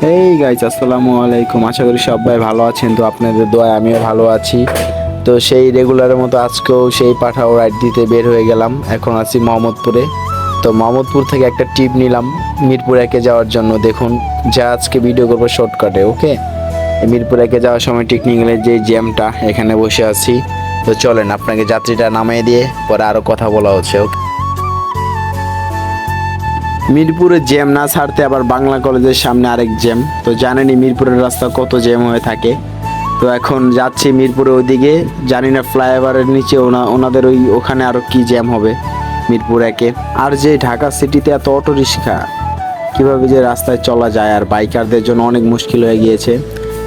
এই গাইস, আসসালামু আলাইকুম। আশা করি সবাই ভালো আছেন। তো আপনাদের দোয়ায় আমিও ভালো আছি। তো সেই রেগুলারের মতো আজকেও সেই পাঠাও রাইড দিতে বের হয়ে গেলাম। এখন আছি মোহাম্মদপুরে। তো মোহাম্মদপুর থেকে একটা ট্রিপ নিলাম মিরপুর একে যাওয়ার জন্য। দেখুন, যা আজকে ভিডিও করবো শর্টকাটে, ওকে। মিরপুর একে যাওয়ার সময় টেকনিক্যালের যে জ্যামটা, এখানে বসে আছি। তো চলেন আপনাকে যাত্রীটা নামিয়ে দিয়ে পরে আরও কথা বলা হচ্ছে, ওকে। মিরপুরে জ্যাম না ছাড়তে আবার বাংলা কলেজের সামনে আরেক জ্যাম। তো জানেনই মিরপুরের রাস্তা কত জ্যাম হয়ে থাকে। তো এখন যাচ্ছি মিরপুরে ওইদিকে, জানি না ফ্লাইওভারের নিচে ওনাদের ওখানে আরও কি জ্যাম হবে মিরপুর একে। আর যে ঢাকা সিটিতে এত অটো রিক্সা, কীভাবে যে রাস্তায় চলা যায়, আর বাইকারদের জন্য অনেক মুশকিল হয়ে গিয়েছে।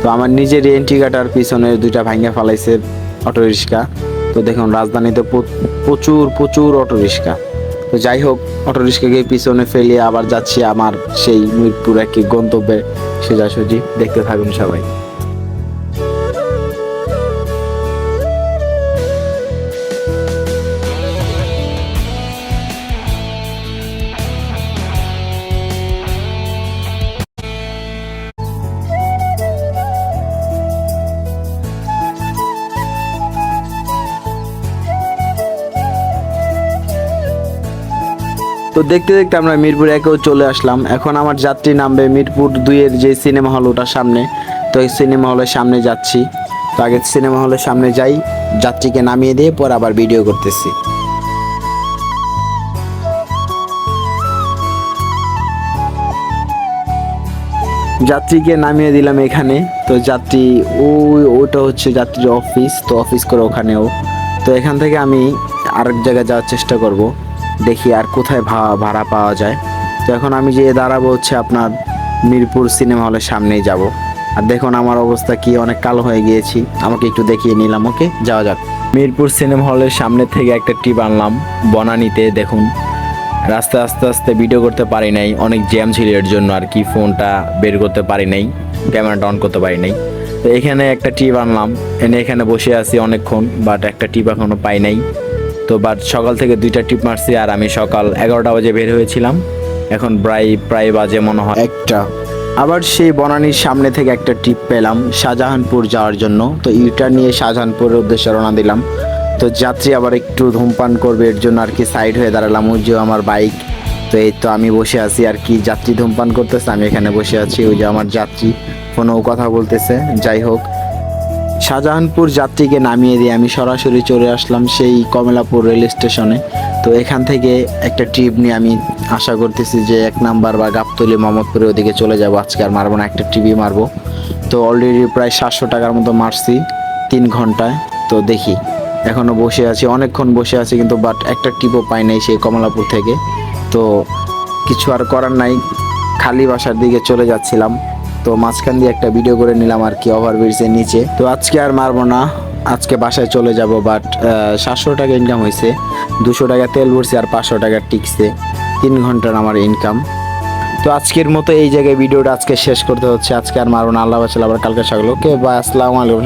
তো আমার নিজের এন্ট্রি কাটার পিছনে দুইটা ভাঙ্গা ফেলাইছে অটো রিক্সা। তো দেখুন, রাজধানীতে প্রচুর প্রচুর অটো রিক্সা। তো যাই হোক, অটো রিক্সাকে পিছনে ফেলিয়ে আবার যাচ্ছি আমার সেই মিরপুর একই গন্তব্যে সোজাসুজি। দেখতে থাকুন সবাই। তো দেখতে দেখতে আমরা মিরপুর একেও চলে আসলাম। এখন আমার যাত্রী নামবে মিরপুর 2-এর যে সিনেমা হল, ওটার সামনে। তো এই সিনেমা হলের সামনে যাচ্ছি। তো আগে সিনেমা হলের সামনে যাই, যাত্রীকে নামিয়ে দিয়ে পর আবার ভিডিও করতেছি। যাত্রীকে নামিয়ে দিলাম এখানে। তো যাত্রী ওটা হচ্ছে যাত্রীর অফিস। তো অফিস করে ওখানেও। তো এখান থেকে আমি আরেক জায়গায় যাওয়ার চেষ্টা করব, দেখি আর কোথায় ভাড়া পাওয়া যায়। তো এখন আমি যে দাঁড়াবো হচ্ছে আপনার মিরপুর সিনেমা হলের সামনেই যাব। আর দেখুন আমার অবস্থা কি, অনেক কালো হয়ে গিয়েছি। আমাকে একটু দেখিয়ে নিলাম, ওকে, যাওয়া যাক। মিরপুর সিনেমা হলের সামনে থেকে একটা ট্রিপ আনলাম বনানীতে। দেখুন, রাস্তায় আস্তে আস্তে ভিডিও করতে পারি নাই, অনেক জ্যাম ছিল এর জন্য আর কি। ফোনটা বের করতে পারি নাই, ক্যামেরাটা অন করতে পারি নাই। তো এখানে একটা টিপ আনলাম, এখানে বসে আছি অনেকক্ষণ, বাট একটা টিপ এখনো পাই নাই। তো বাট সকাল থেকে 2টা টিপ মারছি, আর আমি সকাল 11টা বাজে বের হয়েছিলাম। এখন প্রায় বাজে মনে হয় 1টা। আবার সেই বনানীর সামনে থেকে একটা টিপ পেলাম শাহজাহানপুর যাওয়ার জন্য। তো ইটা নিয়ে শাহজাহানপুরের উদ্দেশ্যে রওনা দিলাম। তো যাত্রী আবার একটু ধূমপান করবে, এর জন্য আর কি সাইড হয়ে দাঁড়ালাম। ওই যে আমার বাইক। তো এই তো আমি বসে আছি আর কি, যাত্রী ধূমপান করতেছে, আমি এখানে বসে আছি। ওই যে আমার যাত্রী ফোনেও কথা বলতেছে। যাই হোক, শাহজাহানপুর যাত্রীকে নামিয়ে দিয়ে আমি সরাসরি চলে আসলাম সেই কমলাপুর রেল স্টেশনে। তো এখান থেকে একটা ট্রিপ নিয়ে আমি আশা করতেছি যে 1 নাম্বার বা গাবতলী মোহাম্মদপুরের ওদিকে চলে যাব। আজকে আর মারবো না, একটা ট্রিপই মারবো। তো অলরেডি প্রায় 700 টাকার মতো মারছি 3 ঘন্টায়। তো দেখি, এখনও বসে আছি, অনেকক্ষণ বসে আছি, কিন্তু বাট একটা ট্রিপও পাই নাই সেই কমলাপুর থেকে। তো কিছু আর করার নাই, খালি বাসার দিকে চলে যাচ্ছিলাম। তো মাঝখান দিয়ে একটা ভিডিও করে নিলাম আর কি, ওভারব্রিজের নিচে। তো আজকে আর মারবো না, আজকে বাসায় চলে যাব। বাট 700 টাকা ইনকাম হয়েছে, 200 টাকা তেল ভরছি, আর 500 টাকা টিকছে। 3 ঘন্টার আমার ইনকাম। তো আজকের মতো এই জায়গায় ভিডিওটা আজকে শেষ করতে হচ্ছে। আজকে আর মারবো না, আল্লাহ বাঁচাল, আবার কালকে সকাল, ওকে, বা আসসালামু আলাইকুম।